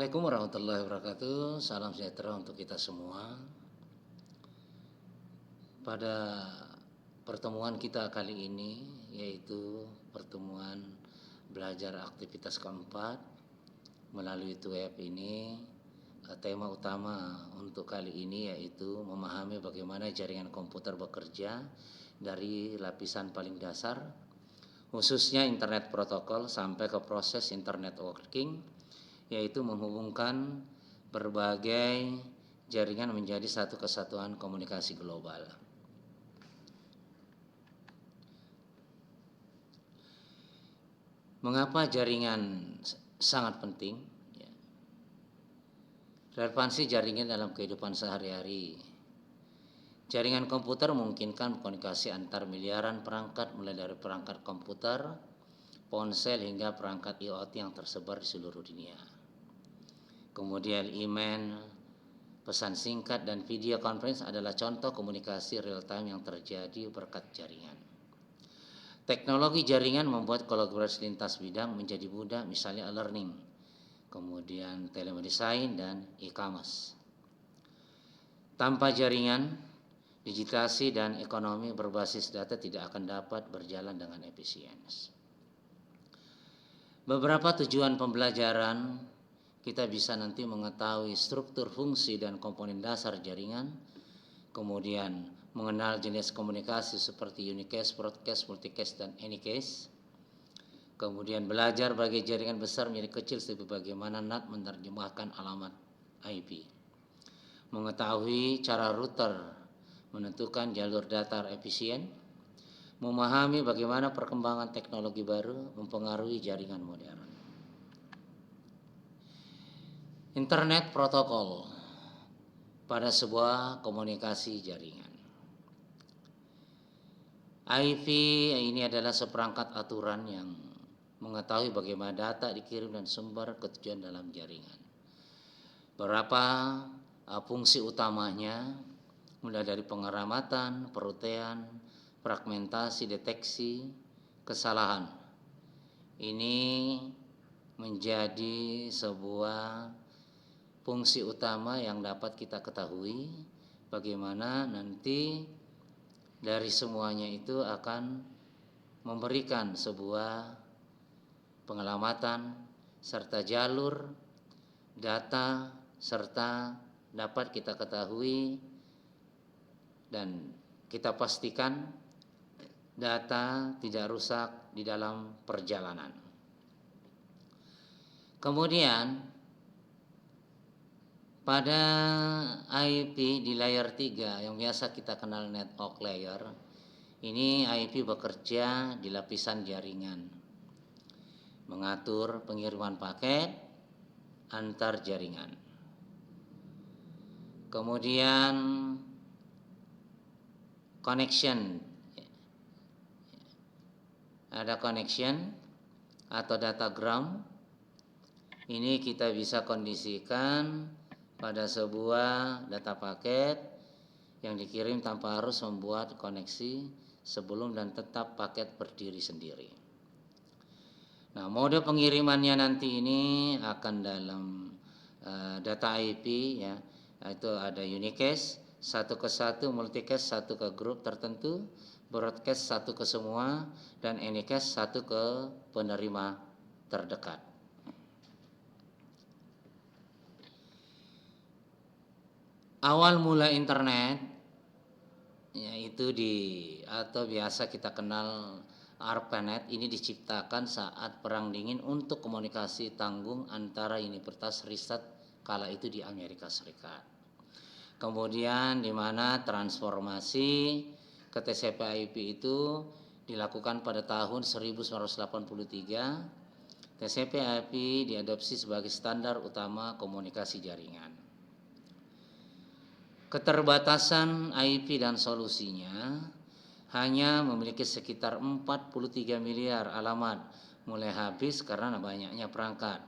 Assalamualaikum warahmatullahi wabarakatuh. Salam sejahtera untuk kita semua. Pada pertemuan kita kali ini, yaitu pertemuan belajar aktivitas keempat melalui web ini, tema utama untuk kali ini yaitu memahami bagaimana jaringan komputer bekerja dari lapisan paling dasar, khususnya internet protokol, sampai ke proses internet working, yaitu menghubungkan berbagai jaringan menjadi satu kesatuan komunikasi global. Mengapa jaringan sangat penting? Relevansi jaringan dalam kehidupan sehari-hari. Jaringan komputer memungkinkan komunikasi antar miliaran perangkat, mulai dari perangkat komputer, ponsel, hingga perangkat IoT yang tersebar di seluruh dunia. Kemudian email, pesan singkat, dan video conference adalah contoh komunikasi real time yang terjadi berkat jaringan. Teknologi jaringan membuat kolaborasi lintas bidang menjadi mudah, misalnya e-learning, kemudian telemedicine, dan e-commerce. Tanpa jaringan, digitasi dan ekonomi berbasis data tidak akan dapat berjalan dengan efisien. Beberapa tujuan pembelajaran, kita bisa nanti mengetahui struktur, fungsi, dan komponen dasar jaringan, kemudian mengenal jenis komunikasi seperti unicast, broadcast, multicast, dan anycast, kemudian belajar bagi jaringan besar menjadi kecil seperti bagaimana NAT menerjemahkan alamat IP, mengetahui cara router menentukan jalur data efisien, memahami bagaimana perkembangan teknologi baru mempengaruhi jaringan modern. Internet protokol pada sebuah komunikasi jaringan. IP ini adalah seperangkat aturan yang mengetahui bagaimana data dikirim dan sumber ke tujuan dalam jaringan. Beberapa fungsi utamanya, mulai dari pengeramatan, perutaian, fragmentasi, deteksi, kesalahan. Ini menjadi sebuah fungsi utama yang dapat kita ketahui bagaimana nanti dari semuanya itu akan memberikan sebuah pengelamatan serta jalur data, serta dapat kita ketahui dan kita pastikan data tidak rusak di dalam perjalanan. Kemudian pada IP di layer 3 yang biasa kita kenal network layer, ini IP bekerja di lapisan jaringan, mengatur pengiriman paket antar jaringan. Kemudian connection, ada connection atau datagram. Ini kita bisa kondisikan pada sebuah data paket yang dikirim tanpa harus membuat koneksi sebelum dan tetap paket berdiri sendiri. Nah, mode pengirimannya nanti ini akan dalam data IP, ya, itu ada unicast, satu ke satu, multicast satu ke grup tertentu, broadcast satu ke semua, dan anycast satu ke penerima terdekat. Awal mula internet yaitu atau biasa kita kenal ARPANET, ini diciptakan saat Perang Dingin untuk komunikasi tanggung antara universitas riset kala itu di Amerika Serikat. Kemudian di mana transformasi ke TCP/IP itu dilakukan pada tahun 1983. TCP/IP diadopsi sebagai standar utama komunikasi jaringan. Keterbatasan IP dan solusinya hanya memiliki sekitar 43 miliar alamat, mulai habis karena banyaknya perangkat.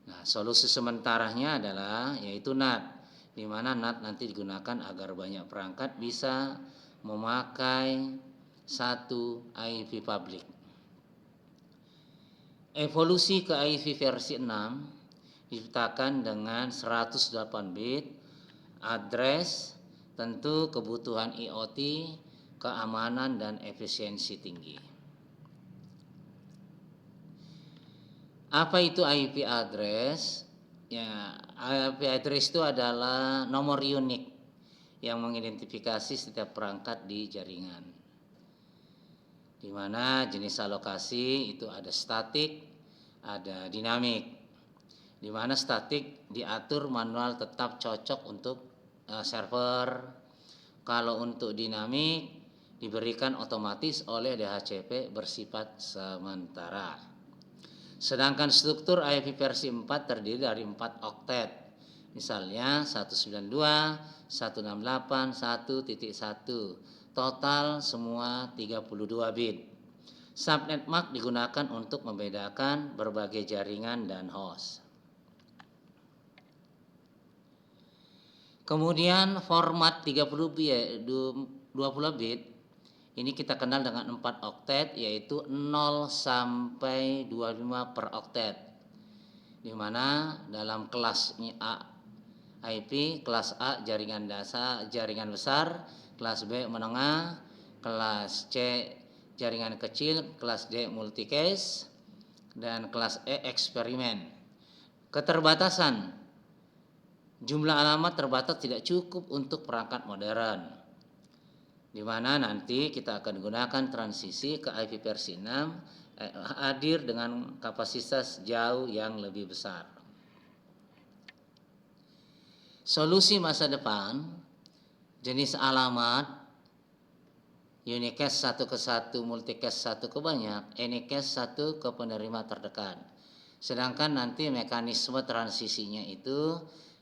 Nah, solusi sementaranya adalah yaitu NAT, di mana NAT nanti digunakan agar banyak perangkat bisa memakai satu IP publik. Evolusi ke IP versi 6 diciptakan dengan 108 bit, address, tentu kebutuhan IoT, keamanan dan efisiensi tinggi. Apa itu IP address? Ya, IP address itu adalah nomor unik yang mengidentifikasi setiap perangkat di jaringan, di mana jenis alokasi itu ada statik, ada dinamik. Di mana statik diatur manual tetap cocok untuk server. Kalau untuk dinamik diberikan otomatis oleh DHCP bersifat sementara. Sedangkan struktur IP versi 4 terdiri dari 4 oktet. Misalnya 192.168.1.1. Total semua 32 bit. Subnet MAC digunakan untuk membedakan berbagai jaringan dan host. Kemudian format 20 bit ini kita kenal dengan 4 oktet, yaitu 0 sampai 25 per oktet. Di mana dalam kelas A IP, kelas A jaringan dasar, jaringan besar, kelas B menengah, kelas C jaringan kecil, kelas D multicast, dan kelas E eksperimen. Keterbatasan jumlah alamat terbatas tidak cukup untuk perangkat modern, di mana nanti kita akan gunakan transisi ke IP versi 6 hadir dengan kapasitas jauh yang lebih besar. Solusi masa depan, jenis alamat unicast 1 ke 1, multicast 1 ke banyak, anycast 1 ke penerima terdekat. Sedangkan nanti mekanisme transisinya itu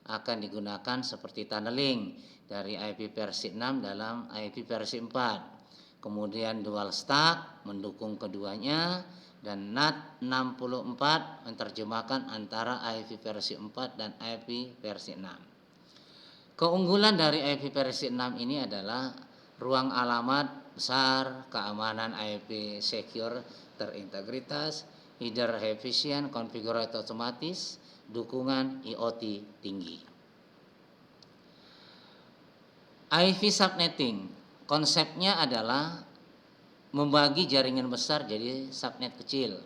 akan digunakan seperti tunneling dari IP versi 6 dalam IP versi 4. Kemudian dual stack mendukung keduanya, dan NAT 64 menerjemahkan antara IP versi 4 dan IP versi 6. Keunggulan dari IP versi 6 ini adalah ruang alamat besar, keamanan IP secure terintegritas, header efisien, konfigurasi otomatis, dukungan IoT tinggi. IP subnetting konsepnya adalah membagi jaringan besar jadi subnet kecil.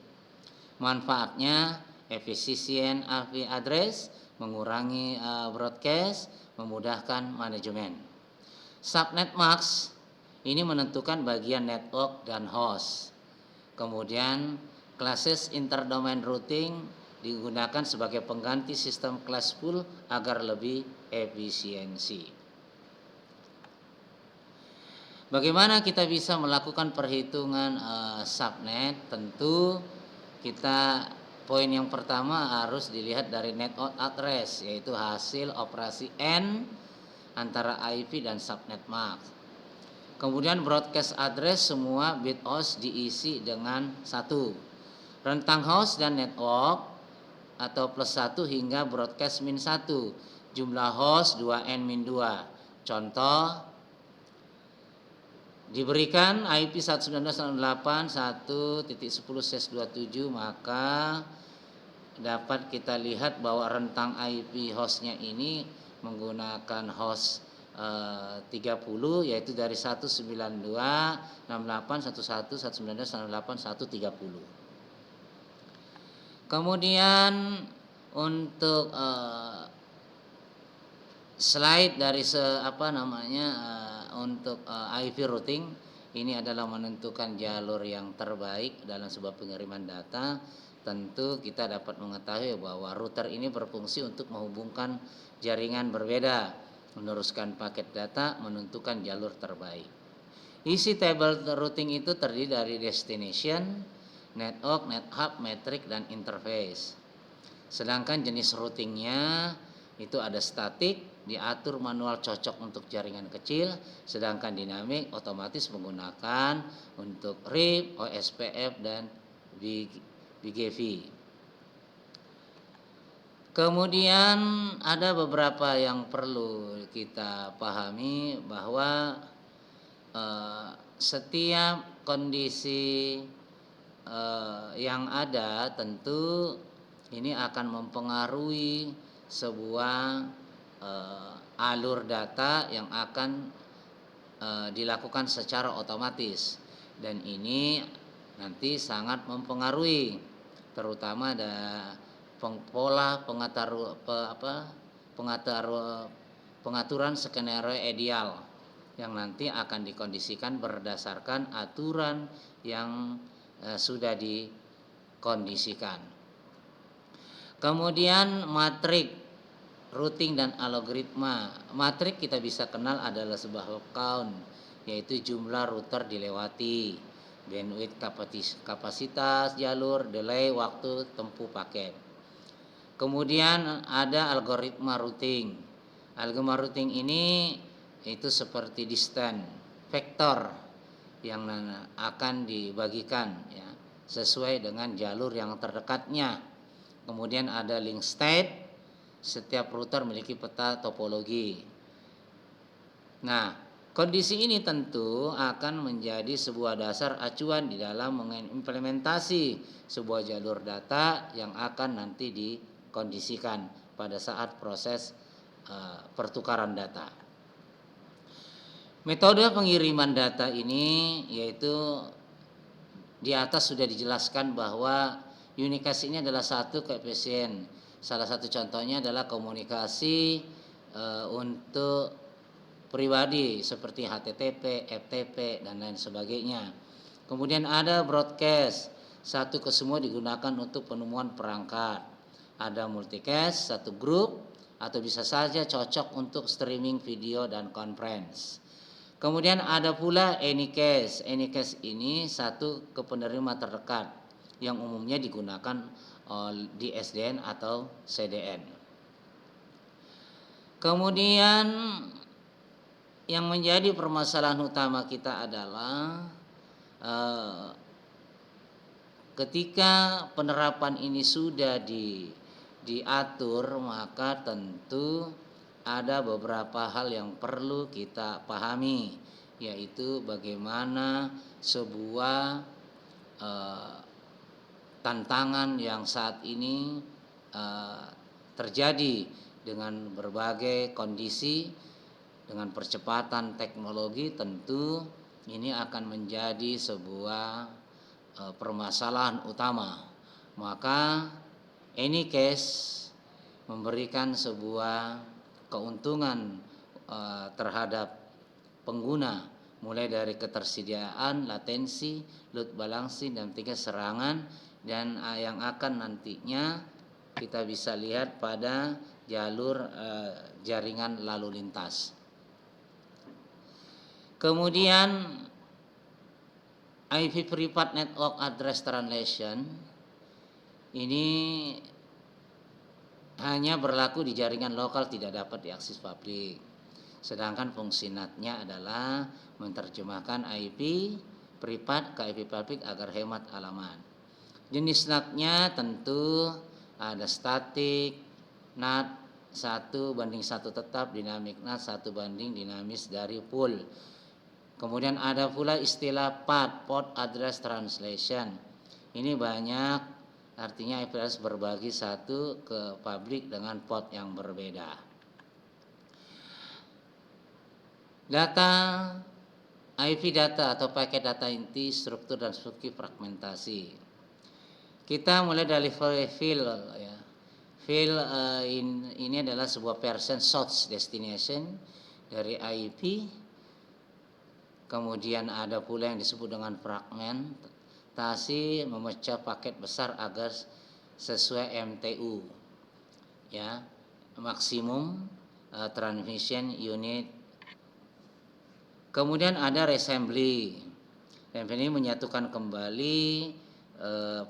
Manfaatnya efisien IP address, mengurangi broadcast, memudahkan manajemen. Subnet max ini menentukan bagian network dan host. Kemudian classes interdomain routing digunakan sebagai pengganti sistem class pool agar lebih efisiensi. Bagaimana kita bisa melakukan perhitungan subnet? Tentu kita poin yang pertama harus dilihat dari network address, yaitu hasil operasi N antara IP dan subnet max. Kemudian broadcast address, semua bit host diisi dengan 1. Rentang host dan network atau plus 1 hingga broadcast min 1. Jumlah host 2N min 2. Contoh, diberikan IP 192.168.1.10/27, maka dapat kita lihat bahwa rentang IP hostnya ini menggunakan host 30, yaitu dari 192.68.1.11.119.130. Kemudian untuk slide dari untuk IP routing ini adalah menentukan jalur yang terbaik dalam sebuah pengiriman data. Tentu kita dapat mengetahui bahwa router ini berfungsi untuk menghubungkan jaringan berbeda, meneruskan paket data, menentukan jalur terbaik. Isi table routing itu terdiri dari destination, network, nethub, metric, dan interface. Sedangkan jenis routingnya itu ada statik, diatur manual cocok untuk jaringan kecil, sedangkan dinamik otomatis menggunakan untuk RIP, OSPF, dan BGP. Kemudian ada beberapa yang perlu kita pahami, bahwa setiap kondisi yang ada tentu ini akan mempengaruhi sebuah alur data yang akan dilakukan secara otomatis, dan ini nanti sangat mempengaruhi terutama ada pola pengaturan skenario ideal yang nanti akan dikondisikan berdasarkan aturan yang sudah dikondisikan. Kemudian matrik, routing dan algoritma. Matrik kita bisa kenal adalah sebuah count, yaitu jumlah router dilewati, bandwidth kapasitas jalur, delay waktu tempuh paket. Kemudian ada algoritma routing. Algoritma routing ini itu seperti distance vektor yang akan dibagikan ya, sesuai dengan jalur yang terdekatnya. Kemudian ada link state. Setiap router memiliki peta topologi. Nah, kondisi ini tentu akan menjadi sebuah dasar acuan di dalam mengimplementasi sebuah jalur data yang akan nanti dikondisikan pada saat proses pertukaran data. Metode pengiriman data ini yaitu di atas sudah dijelaskan bahwa unicast ini adalah satu koefisien. Salah satu contohnya adalah komunikasi untuk pribadi seperti HTTP, FTP, dan lain sebagainya. Kemudian ada broadcast, satu ke semua digunakan untuk penemuan perangkat. Ada multicast, satu grup, atau bisa saja cocok untuk streaming video dan conference. Kemudian ada pula anycast. Anycast ini satu ke penerima terdekat yang umumnya digunakan di SDN atau CDN. Kemudian yang menjadi permasalahan utama kita adalah ketika penerapan ini sudah diatur, maka tentu ada beberapa hal yang perlu kita pahami, yaitu bagaimana sebuah tantangan yang saat ini terjadi dengan berbagai kondisi, dengan percepatan teknologi, tentu ini akan menjadi sebuah permasalahan utama. Maka anycast memberikan sebuah keuntungan terhadap pengguna, mulai dari ketersediaan, latensi, load balancing, dan tingkat serangan, dan yang akan nantinya kita bisa lihat pada jalur jaringan lalu lintas. Kemudian IP Private Network Address Translation ini hanya berlaku di jaringan lokal, tidak dapat diakses publik. Sedangkan fungsi NAT-nya adalah menerjemahkan IP privat ke IP publik agar hemat alamat. Jenis NAT-nya tentu ada statik NAT 1:1 tetap, dinamik NAT 1: dinamis dari pool. Kemudian ada pula istilah PAT, Port Address Translation. Ini banyak, artinya IP address berbagi satu ke publik dengan port yang berbeda. Data IP data atau paket data inti, struktur dan struktur fragmentasi. Kita mulai dari field ya. Field ini adalah sebuah percent source destination dari IP. Kemudian ada pula yang disebut dengan fragmentasi, memecah paket besar agar sesuai MTU. Ya, maksimum transmission unit. Kemudian ada reassembly. Dan ini menyatukan kembali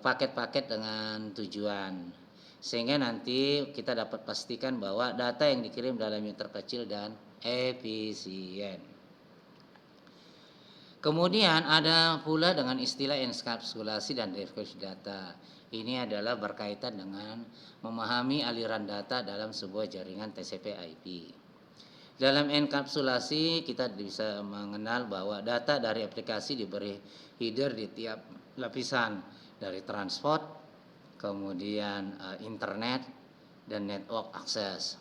paket-paket dengan tujuan, sehingga nanti kita dapat pastikan bahwa data yang dikirim dalam yang terkecil dan efisien. Kemudian ada pula dengan istilah enkapsulasi dan dekripsi data. Ini adalah berkaitan dengan memahami aliran data dalam sebuah jaringan TCP/IP. Dalam enkapsulasi kita bisa mengenal bahwa data dari aplikasi diberi header di tiap lapisan, dari transport, kemudian internet dan network access.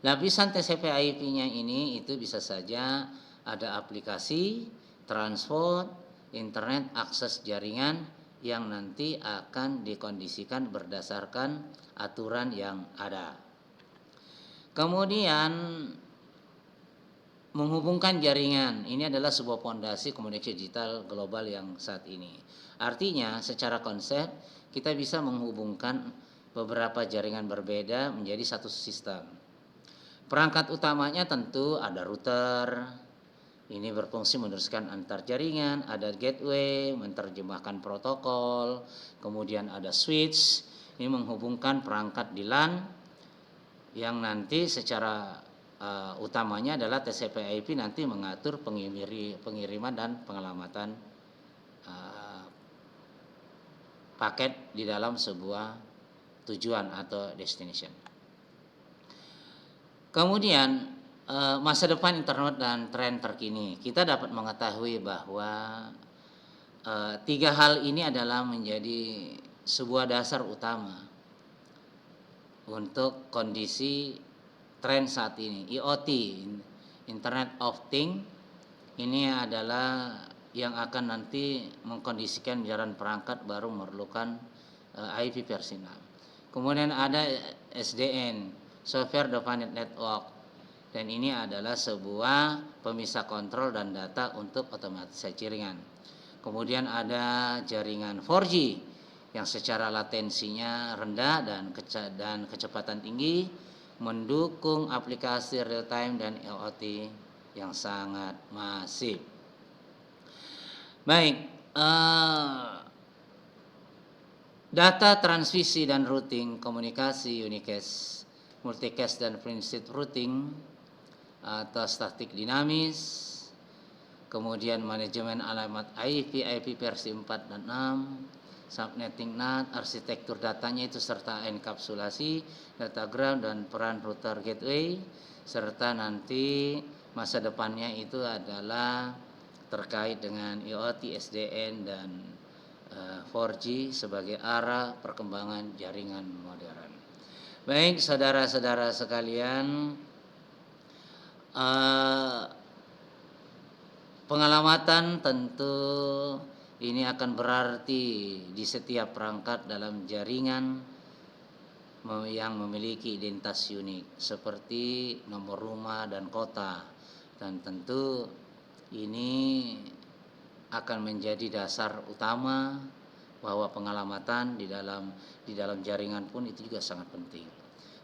Lapisan TCP/IP-nya ini itu bisa saja ada aplikasi, transport, internet, akses jaringan yang nanti akan dikondisikan berdasarkan aturan yang ada. Kemudian menghubungkan jaringan, ini adalah sebuah fondasi komunikasi digital global yang saat ini. Artinya secara konsep kita bisa menghubungkan beberapa jaringan berbeda menjadi satu sistem. Perangkat utamanya tentu ada router, ini berfungsi meneruskan antar jaringan, ada gateway, menerjemahkan protokol, kemudian ada switch, ini menghubungkan perangkat di LAN yang nanti secara utamanya adalah TCP/IP nanti mengatur pengiriman dan pengelamatan paket di dalam sebuah tujuan atau destination. Kemudian masa depan internet dan tren terkini, kita dapat mengetahui bahwa tiga hal ini adalah menjadi sebuah dasar utama untuk kondisi tren saat ini. IoT, Internet of Things, ini adalah yang akan nanti mengkondisikan jalan perangkat baru memerlukan IP versi 6. Kemudian ada SDN, Software Defined Network, dan ini adalah sebuah pemisah kontrol dan data untuk otomatisasi jaringan. Kemudian ada jaringan 4G yang secara latensinya rendah dan kecepatan tinggi, mendukung aplikasi real time dan IoT yang sangat masif. Baik, data transmisi dan routing komunikasi unicast, multicast dan prinsip routing atau statik dinamis, kemudian manajemen alamat IP versi 4 dan 6, subnetting NAT, arsitektur datanya itu serta enkapsulasi, datagram dan peran router gateway, serta nanti masa depannya itu adalah terkait dengan IoT, SDN dan 4G sebagai arah perkembangan jaringan modern. Baik, saudara-saudara sekalian, pengelamatan tentu ini akan berarti di setiap perangkat dalam jaringan yang memiliki identitas unik seperti nomor rumah dan kota, dan tentu ini akan menjadi dasar utama bahwa pengelamatan di dalam jaringan pun itu juga sangat penting.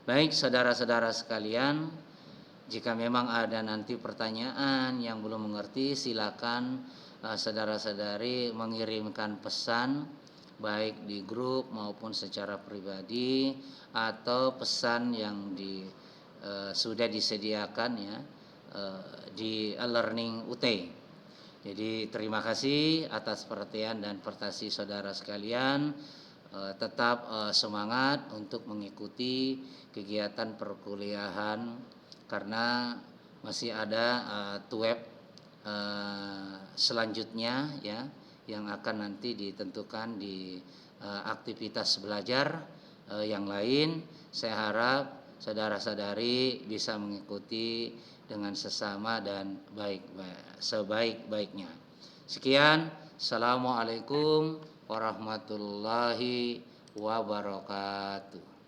Baik, saudara-saudara sekalian, jika memang ada nanti pertanyaan yang belum mengerti, silakan saudara-saudari mengirimkan pesan baik di grup maupun secara pribadi, atau pesan yang sudah disediakan ya di e-learning UT. Jadi terima kasih atas perhatian dan partisipasi saudara sekalian. Tetap semangat untuk mengikuti kegiatan perkuliahan karena masih ada web selanjutnya ya yang akan nanti ditentukan di aktivitas belajar yang lain. Saya harap saudara-saudari bisa mengikuti dengan sesama dan sebaik-baiknya. Sekian, Assalamualaikum warahmatullahi wabarakatuh.